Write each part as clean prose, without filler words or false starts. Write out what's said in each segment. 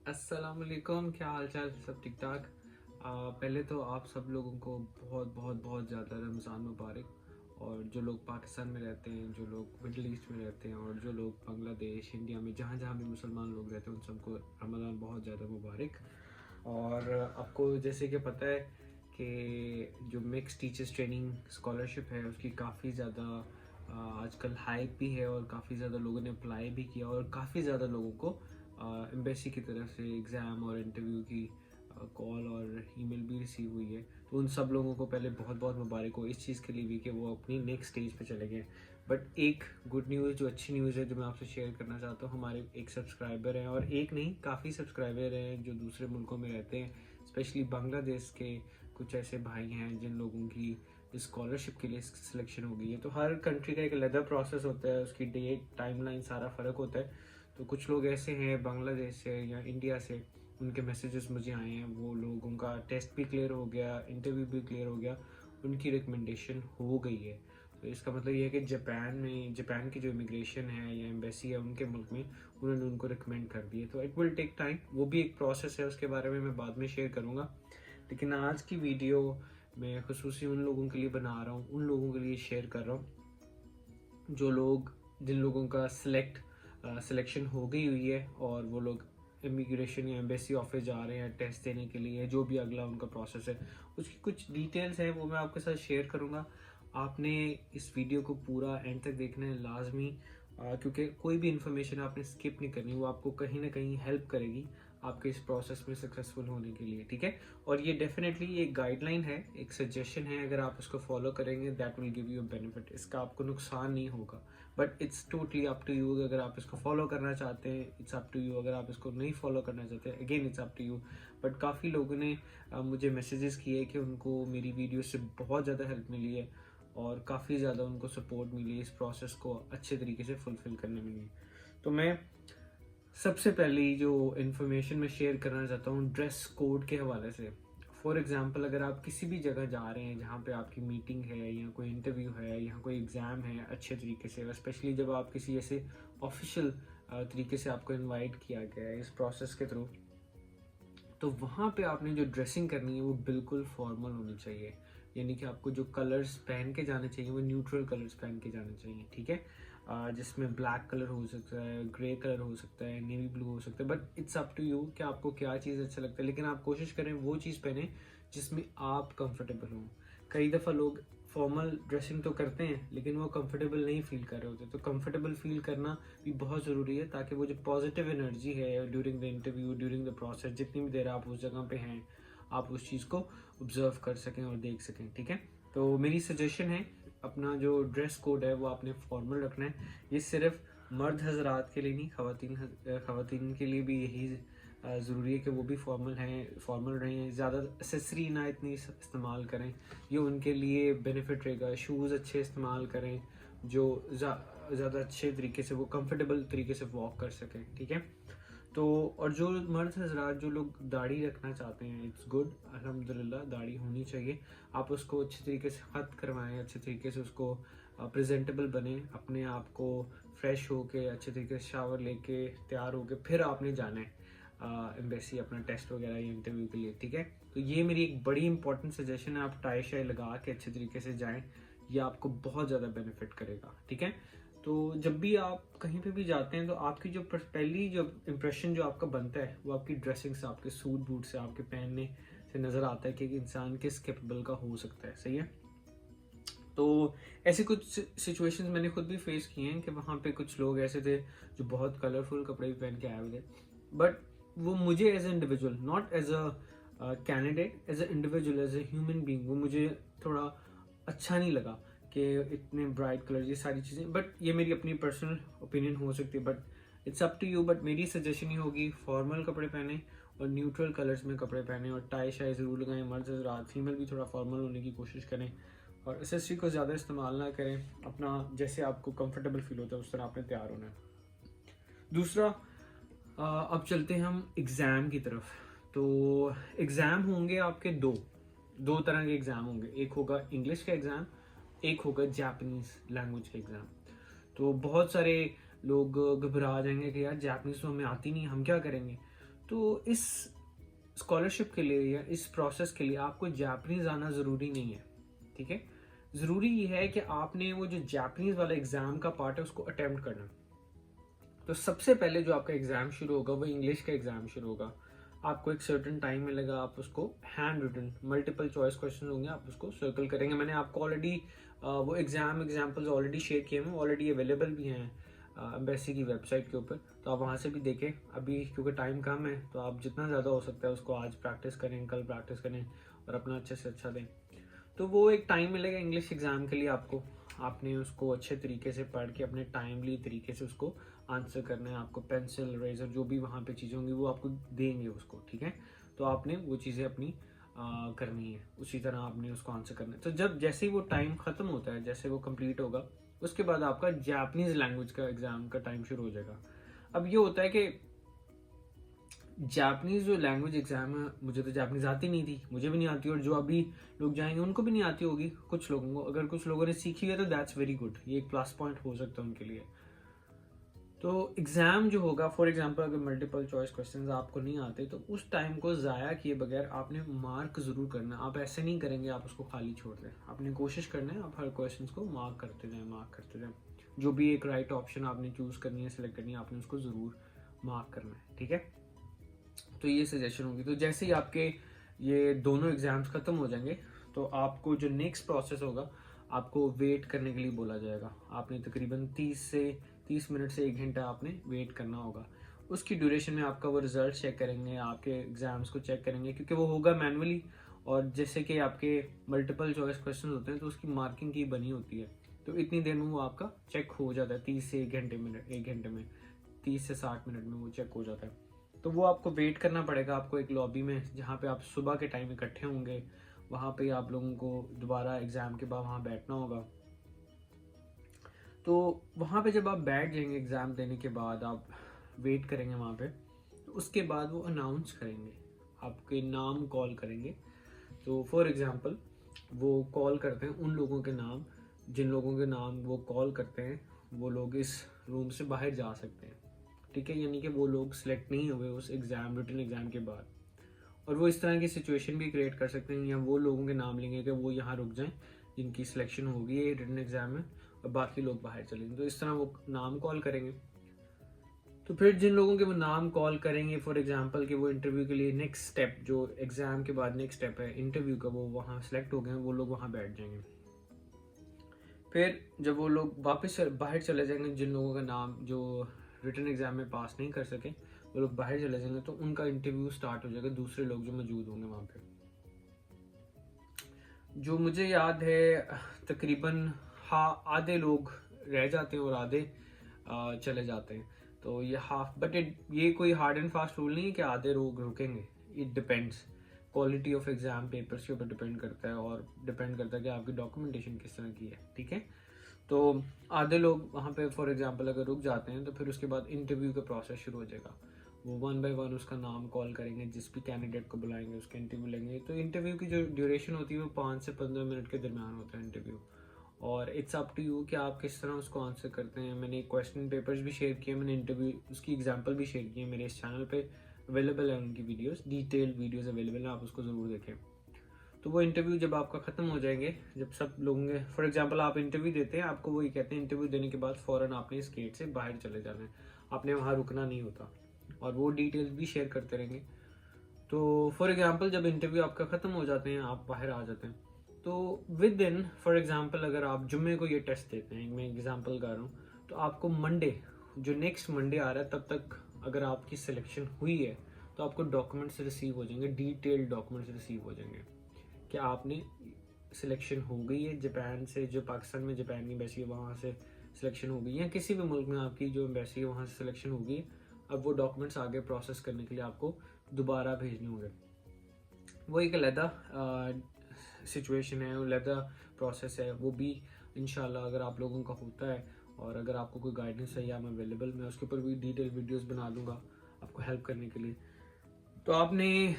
अस्सलाम वालेकुम, क्या हाल चाल, सब ठीक ठाक। पहले तो आप सब लोगों को बहुत बहुत बहुत ज़्यादा रमज़ान मुबारक। और जो लोग पाकिस्तान में रहते हैं, जो लोग मिडल ईस्ट में रहते हैं और जो लोग बांग्लादेश इंडिया में जहाँ जहाँ भी मुसलमान लोग रहते हैं उन सबको रमज़ान बहुत ज़्यादा मुबारक। और आपको जैसे कि पता है कि जो मिक्स टीचर्स ट्रेनिंग स्कॉलरशिप है उसकी काफ़ी ज़्यादा आजकल हाइप भी है और काफ़ी ज़्यादा लोगों ने अप्लाई भी किया और काफ़ी ज़्यादा लोगों को एम्बेसी की तरफ से एग्ज़ाम और इंटरव्यू की कॉल और ईमेल भी रिसीव हुई है। तो उन सब लोगों को पहले बहुत बहुत मुबारक हो इस चीज़ के लिए भी कि वो अपनी नेक्स्ट स्टेज पे चले गए। बट एक गुड न्यूज़, जो अच्छी न्यूज़ है, जो मैं आपसे शेयर करना चाहता हूँ, हमारे एक सब्सक्राइबर हैं, और एक नहीं काफ़ी सब्सक्राइबर हैं जो दूसरे मुल्कों में रहते हैं, स्पेशली बांग्लादेश के कुछ ऐसे भाई हैं जिन लोगों की स्कॉलरशिप के लिए सिलेक्शन हो गई है। तो हर कंट्री का एक अलग प्रोसेस होता है, उसकी डेट टाइमलाइन सारा फ़र्क होता है। तो कुछ लोग ऐसे हैं बांग्लादेश से या इंडिया से, उनके मैसेजेस मुझे आए हैं, वो लोगों का टेस्ट भी क्लियर हो गया, इंटरव्यू भी क्लियर हो गया, उनकी रिकमेंडेशन हो गई है। तो इसका मतलब ये है कि जापान की जो इमिग्रेशन है या एम्बेसी है उनके मुल्क में, उन्होंने उनको रिकमेंड कर दिए। तो इट विल टेक टाइम, वो भी एक प्रोसेस है, उसके बारे में मैं बाद में शेयर करूँगा। लेकिन आज की वीडियो मैं खुसूसी उन लोगों के लिए बना रहा हूँ, उन लोगों के लिए शेयर कर रहा हूँ जिन लोगों का सिलेक्शन हो गई हुई है और वो लोग इमिग्रेशन या एम्बेसी ऑफिस जा रहे हैं टेस्ट देने के लिए, जो भी अगला उनका प्रोसेस है उसकी कुछ डिटेल्स हैं वो मैं आपके साथ शेयर करूँगा। आपने इस वीडियो को पूरा एंड तक देखना है लाजमी, क्योंकि कोई भी इंफॉर्मेशन आपने स्किप नहीं करनी, वो आपको कहीं ना कहीं हेल्प करेगी आपके इस प्रोसेस में सक्सेसफुल होने के लिए, ठीक है। और ये डेफिनेटली एक गाइडलाइन है, एक सजेशन है, अगर आप इसको फॉलो करेंगे that will give you benefit, इसका आपको नुकसान नहीं होगा। But it's totally up to you, अगर आप इसको फॉलो करना चाहते हैं इट्स अप टू यू, अगर आप इसको नहीं फॉलो करना चाहते again it's up to you. But काफ़ी लोगों ने मुझे मैसेजेस किए कि उनको मेरी वीडियो से बहुत ज़्यादा हेल्प मिली है और काफ़ी ज़्यादा उनको सपोर्ट मिली है इस प्रोसेस को अच्छे तरीके से फुलफिल करने में लिए। तो मैं सबसे पहले जो इन्फॉर्मेशन मैं शेयर करना चाहता हूँ ड्रेस कोड के हवाले से। फॉर एग्जांपल, अगर आप किसी भी जगह जा रहे हैं जहाँ पे आपकी मीटिंग है या कोई इंटरव्यू है या कोई एग्ज़ाम है अच्छे तरीके से, स्पेशली जब आप किसी ऐसे ऑफिशियल तरीके से आपको इनवाइट किया गया है इस प्रोसेस के थ्रू, तो वहाँ पे आपने जो ड्रेसिंग करनी है वो बिल्कुल फॉर्मल होनी चाहिए। यानी कि आपको जो कलर्स पहन के जाने चाहिए वो न्यूट्रल कलर्स पहन के जाने चाहिए, ठीक है। जिसमें ब्लैक कलर हो सकता है, ग्रे कलर हो सकता है, नेवी ब्लू हो सकता है, but it's up to you कि आपको क्या चीज़ अच्छा लगता है। लेकिन आप कोशिश करें वो चीज़ पहने जिसमें आप कंफर्टेबल हों। कई दफ़ा लोग फॉर्मल ड्रेसिंग तो करते हैं लेकिन वो कंफर्टेबल नहीं फील कर रहे होते, तो कंफर्टेबल फील करना भी बहुत ज़रूरी है ताकि वो जो पॉजिटिव एनर्जी है during the interview, during the process, जितनी भी देर आप उस जगह पे हैं, आप उस चीज़ को ऑब्जर्व कर सकें और देख सकें, ठीक है। तो मेरी सजेशन है, अपना जो ड्रेस कोड है वो आपने फॉर्मल रखना है। ये सिर्फ मर्द हजरात के लिए नहीं, ख़वातीन के लिए भी यही ज़रूरी है कि वो भी फॉर्मल रहें, ज़्यादा एसेसरी ना इतनी इस्तेमाल करें, ये उनके लिए बेनिफिट रहेगा। शूज़ अच्छे इस्तेमाल करें जो ज़्यादा अच्छे तरीके से वो कंफर्टेबल तरीके से वॉक कर सकें, ठीक है। तो और जो मर्द हजरात जो लोग दाढ़ी रखना चाहते हैं, इट्स गुड, अल्हम्दुलिल्लाह दाढ़ी होनी चाहिए। आप उसको अच्छे तरीके से ख़त करवाएं, अच्छे तरीके से उसको प्रेजेंटेबल बने, अपने आप को फ्रेश होके अच्छे तरीके से शावर लेके तैयार होके फिर आपने जाना है एम्बेसी अपना टेस्ट वगैरह या इंटरव्यू के लिए, ठीक है। तो ये मेरी एक बड़ी इंपॉर्टेंट सजेशन है, आप टाई शाई लगा के अच्छे तरीके से जाएं, ये आपको बहुत ज़्यादा बेनिफिट करेगा, ठीक है। तो जब भी आप कहीं पे भी जाते हैं तो आपकी जो पहली जो इम्प्रेशन जो आपका बनता है वो आपकी ड्रेसिंग से, आपके सूट बूट से, आपके पहनने से नज़र आता है कि एक इंसान किस कैपेबल का हो सकता है, सही है। तो ऐसे कुछ सिचुएशंस मैंने खुद भी फेस किए हैं कि वहाँ पे कुछ लोग ऐसे थे जो बहुत कलरफुल कपड़े भी पहन के आए हुए थे, बट वो मुझे as a individual, not as a candidate, as a individual, as a human being, वो मुझे थोड़ा अच्छा नहीं लगा कि इतने ब्राइट कलर, ये सारी चीज़ें। बट ये मेरी अपनी पर्सनल ओपिनियन हो सकती है, but it's up to you. But मेरी सजेशन ही होगी फॉर्मल कपड़े पहने और न्यूट्रल कलर्स में कपड़े पहने और टाई शाई ज़रूर लगाएं। मर्द रात फीमेल भी थोड़ा फॉर्मल होने की कोशिश करें और एसेसरी को ज़्यादा इस्तेमाल ना करें, अपना जैसे आपको कंफर्टेबल फील होता है उस तरह आपने तैयार होना है। दूसरा, अब चलते हैं हम एग्ज़ाम की तरफ। तो एग्ज़ाम होंगे आपके दो दो तरह के एग्ज़ाम होंगे, एक होगा इंग्लिश का एग्ज़ाम, एक होगा जापानीज़ लैंग्वेज का एग्ज़ाम। तो बहुत सारे लोग घबरा जाएंगे कि यार जापानीज़ तो हमें आती नहीं, हम क्या करेंगे। तो इस स्कॉलरशिप के लिए या इस प्रोसेस के लिए आपको जापानीज आना ज़रूरी नहीं है, ठीक है। ज़रूरी ये है कि आपने वो जो जापानीज वाला एग्ज़ाम का पार्ट है उसको अटेम्प्ट करना। तो सबसे पहले जो आपका एग्ज़ाम शुरू होगा वो इंग्लिश का एग्ज़ाम शुरू होगा। आपको एक सर्टेन टाइम मिलेगा, आप उसको hand written multiple choice question होंगे, आप उसको सर्कल करेंगे। मैंने आपको ऑलरेडी वो एग्जाम्पल्स ऑलरेडी शेयर किए हैं, ऑलरेडी अवेलेबल भी हैं एम्बेसी की वेबसाइट के ऊपर, तो आप वहाँ से भी देखें। अभी क्योंकि टाइम कम है तो आप जितना ज़्यादा हो सकता है उसको आज प्रैक्टिस करें, कल प्रैक्टिस करें और अपना अच्छे से अच्छा दें। तो वो एक टाइम मिलेगा इंग्लिश एग्ज़ाम के लिए आपको, आपने उसको अच्छे तरीके से पढ़ के अपने टाइमली तरीके से उसको आंसर करना है। आपको पेंसिल, रेजर, जो भी वहाँ पे चीज़ें होंगी वो आपको देंगे उसको, ठीक है। तो आपने वो चीज़ें अपनी करनी है, उसी तरह आपने उसको आंसर करना है। तो जब जैसे ही वो टाइम ख़त्म होता है, जैसे वो कंप्लीट होगा, उसके बाद आपका जापानीज़ लैंग्वेज का एग्ज़ाम का टाइम शुरू हो जाएगा। अब ये होता है कि जापानीज जो लैंग्वेज एग्जाम है, मुझे तो जापानीज आती नहीं थी, मुझे भी नहीं आती, और जो अभी लोग जाएंगे उनको भी नहीं आती होगी कुछ लोगों को। अगर कुछ लोगों ने सीखी है तो दैट्स वेरी गुड, ये एक प्लस पॉइंट हो सकता है उनके लिए। तो एग्ज़ाम जो होगा, फॉर एग्जांपल अगर मल्टीपल चॉइस क्वेश्चंस आपको नहीं आते तो उस टाइम को ज़ाया किए बगैर आपने मार्क ज़रूर करना है। आप ऐसे नहीं करेंगे आप उसको खाली छोड़ दें, आपने कोशिश करना है आप हर क्वेश्चन को मार्क करते जाएं। जो भी एक राइट ऑप्शन आपने चूज़ करनी है, सेलेक्ट करनी है, आपने उसको ज़रूर मार्क करना है, ठीक है। तो ये सजेशन होगी। तो जैसे ही आपके ये दोनों एग्जाम्स खत्म हो जाएंगे तो आपको जो नेक्स्ट प्रोसेस होगा, आपको वेट करने के लिए बोला जाएगा। आपने तकरीबन 30 मिनट से 1 घंटा आपने वेट करना होगा। उसकी ड्यूरेशन में आपका वो रिजल्ट चेक करेंगे, आपके एग्जाम्स को चेक करेंगे, क्योंकि वो होगा मैनुअली। और जैसे कि आपके मल्टीपल चॉइस क्वेश्चन होते हैं तो उसकी मार्किंग की बनी होती है, तो इतनी देर में वो आपका चेक हो जाता है। 30 से 1 घंटे में 30 से 60 मिनट में वो चेक हो जाता है। तो वो आपको वेट करना पड़ेगा। आपको एक लॉबी में, जहाँ पे आप सुबह के टाइम इकट्ठे होंगे, वहाँ पे आप लोगों को दोबारा एग्ज़ाम के बाद वहाँ बैठना होगा। तो वहाँ पे जब आप बैठ जाएंगे एग्ज़ाम देने के बाद, आप वेट करेंगे वहाँ पे, तो उसके बाद वो अनाउंस करेंगे, आपके नाम कॉल करेंगे। तो फॉर एग्ज़ाम्पल वो कॉल करते हैं उन लोगों के नाम, जिन लोगों के नाम वो कॉल करते हैं वो लोग इस रूम से बाहर जा सकते हैं, ठीक है। यानी कि वो लोग सिलेक्ट नहीं हुए उस रिटन एग्ज़ाम के बाद। और वो इस तरह की सिचुएशन भी क्रिएट कर सकते हैं, या वो लोगों के नाम लेंगे कि वो यहाँ रुक जाएं जिनकी सिलेक्शन होगी रिटन एग्ज़ाम में, और बाकी लोग बाहर चलेंगे। तो इस तरह वो नाम कॉल करेंगे। तो फिर जिन लोगों के वो नाम कॉल करेंगे, फॉर एग्जांपल कि वो इंटरव्यू के लिए नेक्स्ट स्टेप, जो एग्ज़ाम के बाद नेक्स्ट स्टेप है इंटरव्यू का, वो वहाँ सेलेक्ट हो गए, वो लोग वहाँ बैठ जाएंगे। फिर जब वो लोग वापस बाहर चले जाएंगे, जिन लोगों का नाम जो रिटन एग्ज़ाम में पास नहीं कर सके, वो लोग बाहर चले जाएंगे, तो उनका इंटरव्यू स्टार्ट हो जाएगा दूसरे लोग जो मौजूद होंगे वहाँ पे। जो मुझे याद है तकरीबन आधे लोग रह जाते हैं और आधे चले जाते हैं। तो ये ये कोई हार्ड एंड फास्ट रूल नहीं है कि आधे लोग रुकेंगे। It depends, quality of exam papers के ऊपर डिपेंड करता है, और डिपेंड करता है कि आपकी डॉक्यूमेंटेशन किस तरह की है, ठीक है। तो आधे लोग वहाँ पे फॉर एग्जांपल अगर रुक जाते हैं तो फिर उसके बाद इंटरव्यू का प्रोसेस शुरू हो जाएगा। वो 1 बाय 1 उसका नाम कॉल करेंगे, जिस भी कैंडिडेट को बुलाएंगे उसका इंटरव्यू लेंगे। तो इंटरव्यू की जो ड्यूरेशन होती है वो 5 से 15 मिनट के दरमियान होता है इंटरव्यू, और इट्स अप टू यू कि आप किस तरह उसको आंसर करते हैं। मैंने क्वेश्चन पेपर्स भी शेयर किए, मैंने इंटरव्यू उसकी एग्जांपल भी शेयर किए, मेरे इस चैनल पे अवेलेबल है उनकी वीडियोस, डिटेल्ड वीडियोस अवेलेबल है, आप उसको ज़रूर देखें। तो वो इंटरव्यू जब आपका ख़त्म हो जाएंगे, जब सब लोगों के फॉर एग्जांपल आप इंटरव्यू देते हैं, आपको वही कहते हैं इंटरव्यू देने के बाद फ़ौरन आपने इस गेट से बाहर चले जाना है, आपने वहाँ रुकना नहीं होता, और वो डिटेल्स भी शेयर करते रहेंगे। तो फॉर एग्जांपल जब इंटरव्यू आपका ख़त्म हो जाते हैं, आप बाहर आ जाते हैं, तो विद इन फॉर एग्जांपल अगर आप जुम्मे को ये टेस्ट देते हैं, मैं एग्जांपल कर रहा हूँ, तो आपको मंडे, जो नेक्स्ट मंडे आ रहा है, तब तक अगर आपकी सिलेक्शन हुई है तो आपको डॉक्यूमेंट्स रिसीव हो जाएंगे, डिटेल्ड डॉक्यूमेंट्स रिसीव हो जाएंगे कि आपने सिलेक्शन हो गई है जापान से, जो पाकिस्तान में जापान की एम्बेसी है वहाँ से सिलेक्शन हो गई है, या किसी भी मुल्क में आपकी जो एम्बेसी है वहाँ से सिलेक्शन हो गई। अब वो डॉक्यूमेंट्स आगे प्रोसेस करने के लिए आपको दोबारा भेजने होंगे। वो एक अलहदा सिचुएशन है, अलहदा प्रोसेस है, वो भी इंशाल्लाह अगर आप लोगों का होता है, और अगर आपको कोई गाइडेंस चाहिए, मैं अवेलेबल, मैं उसके ऊपर भी डिटेल वीडियोस बना दूंगा आपको हेल्प करने के लिए। तो आपने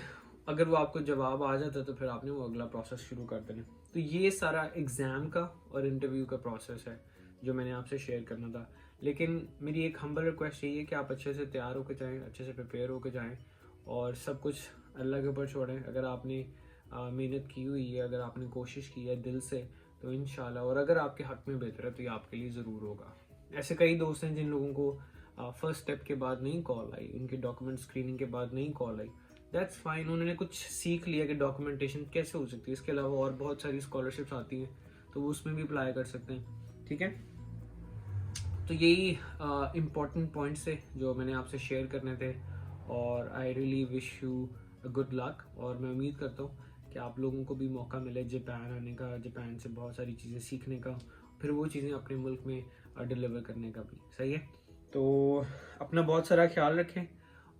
अगर वो आपको जवाब आ जाता है तो फिर आपने वो अगला प्रोसेस शुरू कर देना। तो ये सारा एग्ज़ाम का और इंटरव्यू का प्रोसेस है जो मैंने आपसे शेयर करना था। लेकिन मेरी एक हम्बल रिक्वेस्ट यही है कि आप अच्छे से तैयार होकर जाएं, अच्छे से प्रिपेयर होकर जाएं, और सब कुछ अल्लाह के ऊपर छोड़ें। अगर आपने मेहनत की हुई है, अगर आपने कोशिश की है दिल से, तो इंशाल्लाह, और अगर आपके हक में बेहतर है तो ये आपके लिए ज़रूर होगा। ऐसे कई दोस्त हैं जिन लोगों को फर्स्ट स्टेप के बाद नहीं कॉल आई, उनके डॉक्यूमेंट स्क्रीनिंग के बाद नहीं कॉल आई, दैट्स फाइन। उन्होंने कुछ सीख लिया कि डॉक्यूमेंटेशन कैसे हो सकती है। इसके अलावा और बहुत सारी स्कॉलरशिप्स आती हैं, तो वो उसमें भी अप्लाई कर सकते हैं, ठीक है। तो यही इम्पोर्टेंट पॉइंट्स थे जो मैंने आपसे शेयर करने थे, और I really wish you good luck. और मैं उम्मीद करता हूँ कि आप लोगों को भी मौका मिले जापान आने का, जापान से बहुत सारी चीज़ें सीखने का, फिर वो चीज़ें अपने मुल्क में डिलीवर करने का भी। सही है, तो अपना बहुत सारा ख्याल रखें,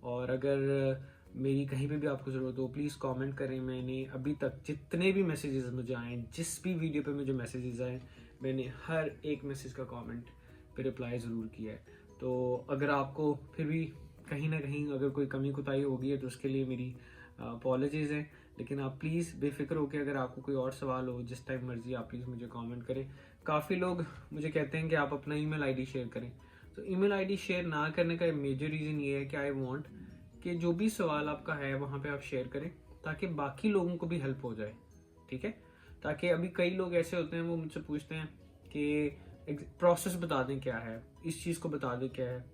और अगर मेरी कहीं पे भी आपको ज़रूरत हो प्लीज़ कमेंट करें। मैंने अभी तक जितने भी मैसेजेस मुझे आए, जिस भी वीडियो पे मुझे मैसेजेस आए, मैंने हर एक मैसेज का कमेंट पे रिप्लाई ज़रूर किया है। तो अगर आपको फिर भी कहीं ना कहीं अगर कोई कमी कुताही होगी है तो उसके लिए मेरी अपॉलॉजीज़ हैं, लेकिन आप प्लीज़ बेफिक्र हो कि अगर आपको कोई और सवाल हो जिस टाइम मर्जी आप प्लीज़ मुझे कमेंट करें। काफ़ी लोग मुझे कहते हैं कि आप अपना ईमेल आईडी शेयर करें, तो ईमेल आईडी शेयर ना करने का मेजर रीज़न ये है कि आई वांट कि जो भी सवाल आपका है वहाँ पे आप शेयर करें, ताकि बाकी लोगों को भी हेल्प हो जाए, ठीक है। ताकि अभी कई लोग ऐसे होते हैं वो मुझसे पूछते हैं कि प्रोसेस बता दें क्या है, इस चीज़ को बता दें क्या है,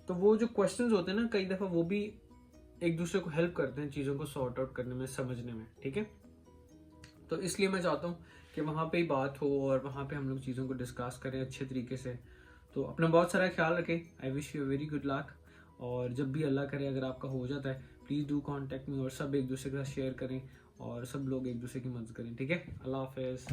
तो वो जो क्वेश्चंस होते हैं ना कई दफ़ा वो भी एक दूसरे को हेल्प करते हैं चीज़ों को सॉर्ट आउट करने में, समझने में, ठीक है। तो इसलिए मैं चाहता हूँ कि वहाँ पे ही बात हो और वहाँ पे हम लोग चीज़ों को डिस्कस करें अच्छे तरीके से। तो अपना बहुत सारा ख्याल रखें। I wish you very good luck, और जब भी अल्लाह करे अगर आपका हो जाता है प्लीज़ डू कॉन्टेक्ट मी, और सब एक दूसरे के साथ शेयर करें और सब लोग एक दूसरे की मदद करें, ठीक है। अल्लाह हाफिज़।